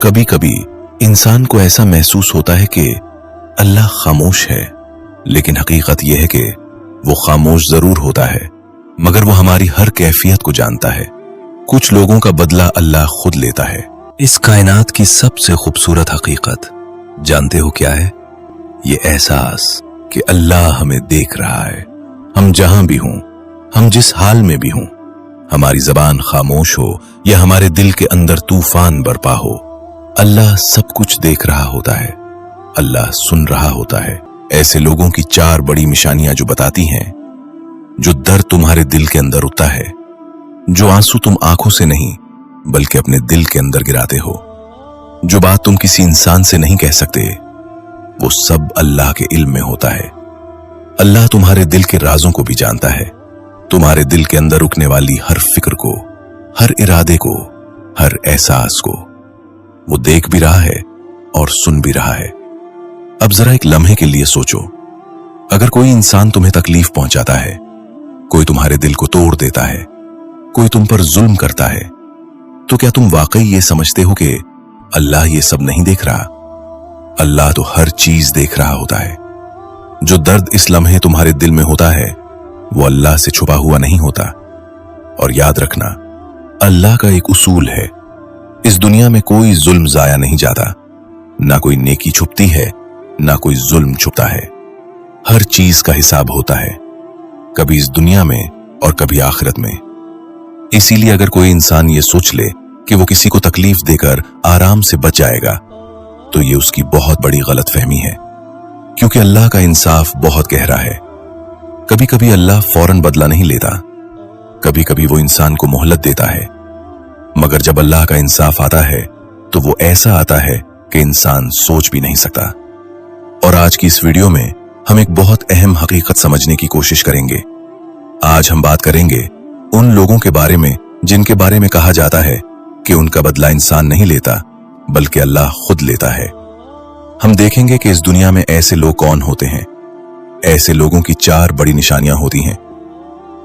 कभी कभी इंसान को ऐसा महसूस होता है कि अल्लाह खामोश है, लेकिन हकीकत यह है कि वो खामोश जरूर होता है, मगर वो हमारी हर कैफियत को जानता है। कुछ लोगों का बदला अल्लाह खुद लेता है। इस कायनात की सबसे खूबसूरत हकीकत जानते हो क्या है? ये एहसास कि अल्लाह हमें देख रहा है। हम जहां भी हों, हम जिस हाल में भी हों, हमारी जबान खामोश हो या हमारे दिल के अंदर तूफान बरपा हो, अल्लाह सब कुछ देख रहा होता है, अल्लाह सुन रहा होता है। ऐसे लोगों की 4 बड़ी निशानियां जो बताती हैं, जो दर्द तुम्हारे दिल के अंदर उठता है, जो आंसू तुम आंखों से नहीं बल्कि अपने दिल के अंदर गिराते हो, जो बात तुम किसी इंसान से नहीं कह सकते, वो सब अल्लाह के इल्म में होता है। अल्लाह तुम्हारे दिल के राजों को भी जानता है, तुम्हारे दिल के अंदर रुकने वाली हर फिक्र को, हर इरादे को, हर एहसास को वो देख भी रहा है और सुन भी रहा है। अब जरा एक लम्हे के लिए सोचो, अगर कोई इंसान तुम्हें तकलीफ पहुंचाता है, कोई तुम्हारे दिल को तोड़ देता है, कोई तुम पर जुल्म करता है, तो क्या तुम वाकई ये समझते हो कि अल्लाह ये सब नहीं देख रहा? अल्लाह तो हर चीज देख रहा होता है। जो दर्द इस लम्हे तुम्हारे दिल में होता है, वो अल्लाह से छुपा हुआ नहीं होता। और याद रखना, अल्लाह का एक उसूल है, इस दुनिया में कोई जुल्म जाया नहीं जाता, ना कोई नेकी छुपती है, ना कोई जुल्म छुपता है। हर चीज का हिसाब होता है, कभी इस दुनिया में और कभी आखिरत में। इसीलिए अगर कोई इंसान ये सोच ले कि वो किसी को तकलीफ देकर आराम से बच जाएगा, तो ये उसकी बहुत बड़ी गलतफहमी है, क्योंकि अल्लाह का इंसाफ बहुत गहरा है। कभी कभी अल्लाह फौरन बदला नहीं लेता, कभी कभी वो इंसान को मोहलत देता है, मगर जब अल्लाह का इंसाफ आता है तो वो ऐसा आता है कि इंसान सोच भी नहीं सकता। और आज की इस वीडियो में हम एक बहुत अहम हकीकत समझने की कोशिश करेंगे। आज हम बात करेंगे उन लोगों के बारे में जिनके बारे में कहा जाता है कि उनका बदला इंसान नहीं लेता बल्कि अल्लाह खुद लेता है। हम देखेंगे कि इस दुनिया में ऐसे लोग कौन होते हैं। ऐसे लोगों की 4 बड़ी निशानियां होती हैं।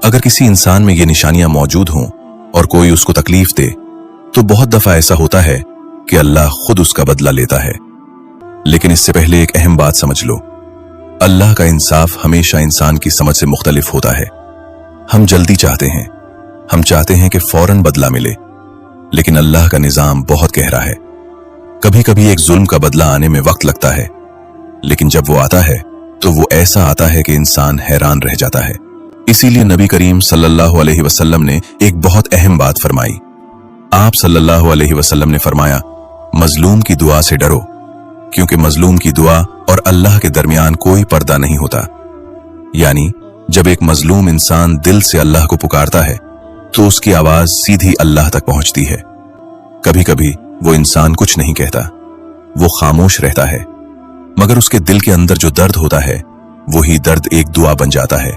अगर किसी इंसान में ये निशानियां मौजूद हों और कोई उसको तकलीफ दे, तो बहुत दफा ऐसा होता है कि अल्लाह खुद उसका बदला लेता है। लेकिन इससे पहले एक अहम बात समझ लो, अल्लाह का इंसाफ हमेशा इंसान की समझ से मुख्तलिफ होता है। हम जल्दी चाहते हैं, हम चाहते हैं कि फौरन बदला मिले, लेकिन अल्लाह का निजाम बहुत गहरा है। कभी कभी एक जुल्म का बदला आने में वक्त लगता है, लेकिन जब वो आता है तो वो ऐसा आता है कि इंसान हैरान रह जाता है। इसीलिए नबी करीम सल्लल्लाहु अलैहि वसल्लम ने एक बहुत अहम बात फरमाई। आप सल्लल्लाहु अलैहि वसल्लम ने फरमाया, मजलूम की दुआ से डरो, क्योंकि मजलूम की दुआ और अल्लाह के दरमियान कोई पर्दा नहीं होता। यानी जब एक मजलूम इंसान दिल से अल्लाह को पुकारता है तो उसकी आवाज सीधी अल्लाह तक पहुंचती है। कभी कभी वो इंसान कुछ नहीं कहता, वो खामोश रहता है, मगर उसके दिल के अंदर जो दर्द होता है, वही दर्द एक दुआ बन जाता है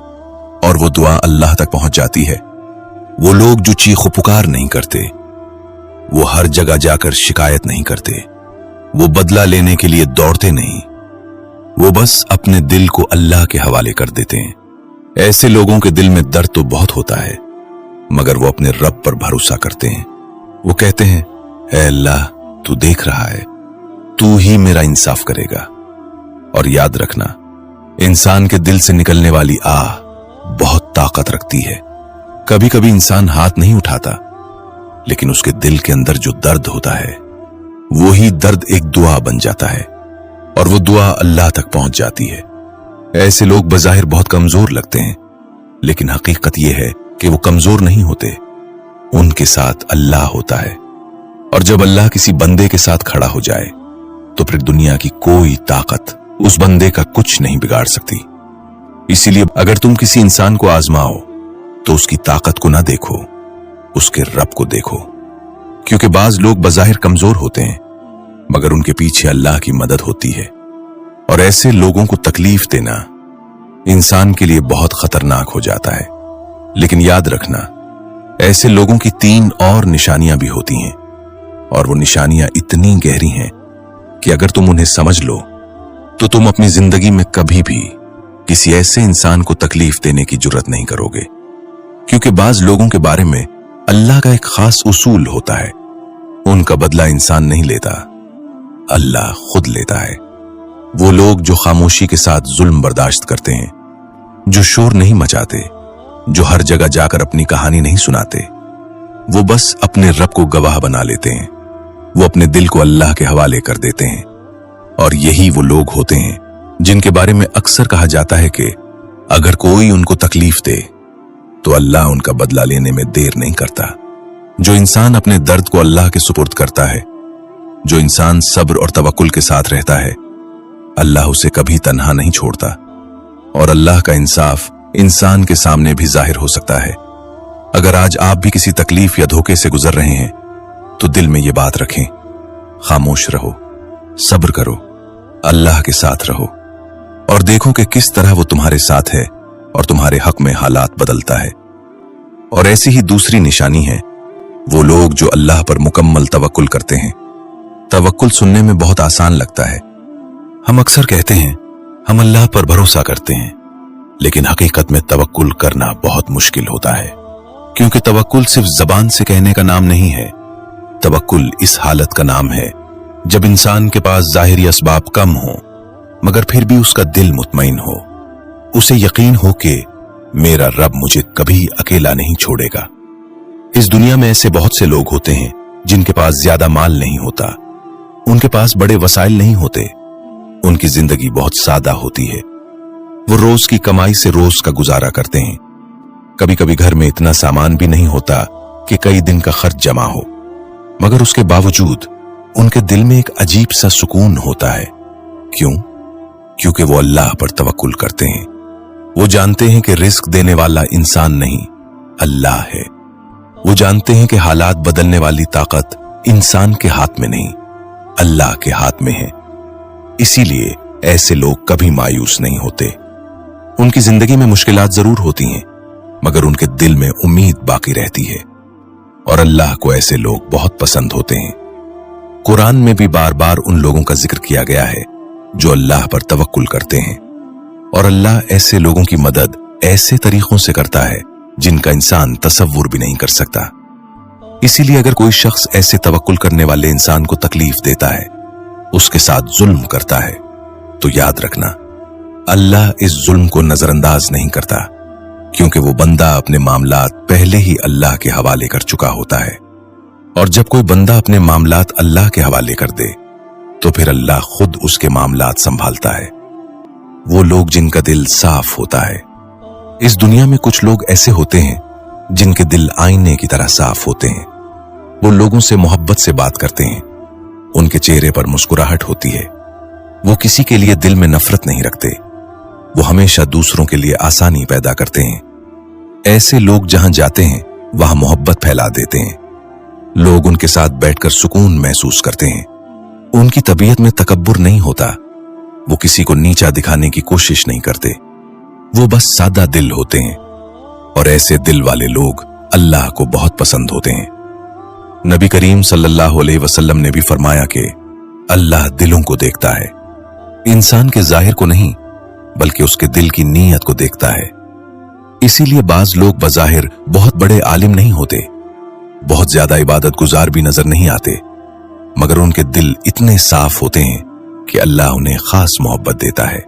और वो दुआ अल्लाह तक पहुंच जाती है। वो लोग जो चीखो पुकार नहीं करते, वो हर जगह जाकर शिकायत नहीं करते, वो बदला लेने के लिए दौड़ते नहीं, वो बस अपने दिल को अल्लाह के हवाले कर देते हैं। ऐसे लोगों के दिल में दर्द तो बहुत होता है, मगर वो अपने रब पर भरोसा करते हैं। वो कहते हैं, ऐ अल्लाह, तू देख रहा है, तू ही मेरा इंसाफ करेगा। और याद रखना, इंसान के दिल से निकलने वाली आह बहुत ताकत रखती है। कभी कभी इंसान हाथ नहीं उठाता, लेकिन उसके दिल के अंदर जो दर्द होता है, वही दर्द एक दुआ बन जाता है और वो दुआ अल्लाह तक पहुंच जाती है। ऐसे लोग बज़ाहिर बहुत कमजोर लगते हैं, लेकिन हकीकत यह है कि वो कमजोर नहीं होते, उनके साथ अल्लाह होता है। और जब अल्लाह किसी बंदे के साथ खड़ा हो जाए, तो फिर दुनिया की कोई ताकत उस बंदे का कुछ नहीं बिगाड़ सकती। इसीलिए अगर तुम किसी इंसान को आजमाओ, तो उसकी ताकत को ना देखो, उसके रब को देखो, क्योंकि बाज लोग बज़ाहिर कमजोर होते हैं, मगर उनके पीछे अल्लाह की मदद होती है। और ऐसे लोगों को तकलीफ देना इंसान के लिए बहुत खतरनाक हो जाता है। लेकिन याद रखना, ऐसे लोगों की 3 और निशानियां भी होती हैं, और वो निशानियां इतनी गहरी हैं कि अगर तुम उन्हें समझ लो, तो तुम अपनी जिंदगी में कभी भी किसी ऐसे इंसान को तकलीफ देने की जुर्रत नहीं करोगे। क्योंकि बाज लोगों के बारे में अल्लाह का एक खास उसूल होता है, उनका बदला इंसान नहीं लेता, अल्लाह खुद लेता है। वो लोग जो खामोशी के साथ जुल्म बर्दाश्त करते हैं, जो शोर नहीं मचाते, जो हर जगह जाकर अपनी कहानी नहीं सुनाते, वो बस अपने रब को गवाह बना लेते हैं। वो अपने दिल को अल्लाह के हवाले कर देते हैं। और यही वो लोग होते हैं जिनके बारे में अक्सर कहा जाता है कि अगर कोई उनको तकलीफ दे तो अल्लाह उनका बदला लेने में देर नहीं करता। जो इंसान अपने दर्द को अल्लाह के सुपुर्द करता है, जो इंसान सब्र और तवक्कुल के साथ रहता है, अल्लाह उसे कभी तन्हा नहीं छोड़ता। और अल्लाह का इंसाफ इंसान के सामने भी जाहिर हो सकता है। अगर आज आप भी किसी तकलीफ या धोखे से गुजर रहे हैं तो दिल में ये बात रखें, खामोश रहो, सब्र करो, अल्लाह के साथ रहो और देखो कि किस तरह वो तुम्हारे साथ है और तुम्हारे हक में हालात बदलता है। और ऐसी ही दूसरी निशानी है वो लोग जो अल्लाह पर मुकम्मल तवक्कुल करते हैं। तवक्कुल सुनने में बहुत आसान लगता है। हम अक्सर कहते हैं हम अल्लाह पर भरोसा करते हैं, लेकिन हकीकत में तवक्कुल करना बहुत मुश्किल होता है, क्योंकि तवक्कुल सिर्फ जबान से कहने का नाम नहीं है। तवक्कुल इस हालत का नाम है जब इंसान के पास ज़ाहिरी असबाब कम हो मगर फिर भी उसका दिल मुतमईन हो, उसे यकीन हो कि मेरा रब मुझे कभी अकेला नहीं छोड़ेगा। इस दुनिया में ऐसे बहुत से लोग होते हैं जिनके पास ज्यादा माल नहीं होता, उनके पास बड़े वसाइल नहीं होते, उनकी जिंदगी बहुत सादा होती है। वो रोज की कमाई से रोज का गुजारा करते हैं। कभी कभी घर में इतना सामान भी नहीं होता कि कई दिन का खर्च जमा हो, मगर उसके बावजूद उनके दिल में एक अजीब सा सुकून होता है। क्यों? क्योंकि वो अल्लाह पर तवक्कुल करते हैं। वो जानते हैं कि रिस्क देने वाला इंसान नहीं, अल्लाह है। वो जानते हैं कि हालात बदलने वाली ताकत इंसान के हाथ में नहीं, अल्लाह के हाथ में है। इसीलिए ऐसे लोग कभी मायूस नहीं होते। उनकी जिंदगी में मुश्किलात जरूर होती हैं, मगर उनके दिल में उम्मीद बाकी रहती है। और अल्लाह को ऐसे लोग बहुत पसंद होते हैं। कुरान में भी बार बार उन लोगों का जिक्र किया गया है जो अल्लाह पर तवक्कुल करते हैं। और अल्लाह ऐसे लोगों की मदद ऐसे तरीकों से करता है जिनका इंसान तसव्वुर भी नहीं कर सकता। इसीलिए अगर कोई शख्स ऐसे तवक्कुल करने वाले इंसान को तकलीफ देता है, उसके साथ जुल्म करता है, तो याद रखना अल्लाह इस जुल्म को नजरअंदाज नहीं करता, क्योंकि वो बंदा अपने मामलात पहले ही अल्लाह के हवाले कर चुका होता है। और जब कोई बंदा अपने मामलात अल्लाह के हवाले कर दे तो फिर अल्लाह खुद उसके मामलात संभालता है। वो लोग जिनका दिल साफ होता है। इस दुनिया में कुछ लोग ऐसे होते हैं जिनके दिल आईने की तरह साफ होते हैं। वो लोगों से मोहब्बत से बात करते हैं, उनके चेहरे पर मुस्कुराहट होती है। वो किसी के लिए दिल में नफरत नहीं रखते, वो हमेशा दूसरों के लिए आसानी पैदा करते हैं। ऐसे लोग जहां जाते हैं वहां मोहब्बत फैला देते हैं। लोग उनके साथ बैठकर सुकून महसूस करते हैं। उनकी तबीयत में तकब्बुर नहीं होता, वो किसी को नीचा दिखाने की कोशिश नहीं करते, वो बस सादा दिल होते हैं। और ऐसे दिल वाले लोग अल्लाह को बहुत पसंद होते हैं। नबी करीम सल्लल्लाहु अलैहि वसल्लम ने भी फरमाया कि अल्लाह दिलों को देखता है, इंसान के जाहिर को नहीं बल्कि उसके दिल की नीयत को देखता है। इसीलिए बाज लोग बजाहिर बहुत बड़े आलिम नहीं होते, बहुत ज्यादा इबादत गुजार भी नजर नहीं आते, मगर उनके दिल इतने साफ होते हैं कि अल्लाह उन्हें खास मोहब्बत देता है।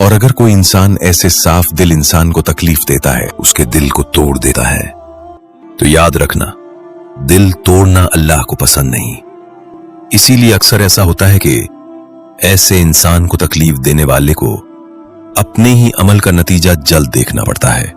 और अगर कोई इंसान ऐसे साफ दिल इंसान को तकलीफ देता है, उसके दिल को तोड़ देता है, तो याद रखना दिल तोड़ना अल्लाह को पसंद नहीं। इसीलिए अक्सर ऐसा होता है कि ऐसे इंसान को तकलीफ देने वाले को अपने ही अमल का नतीजा जल्द देखना पड़ता है।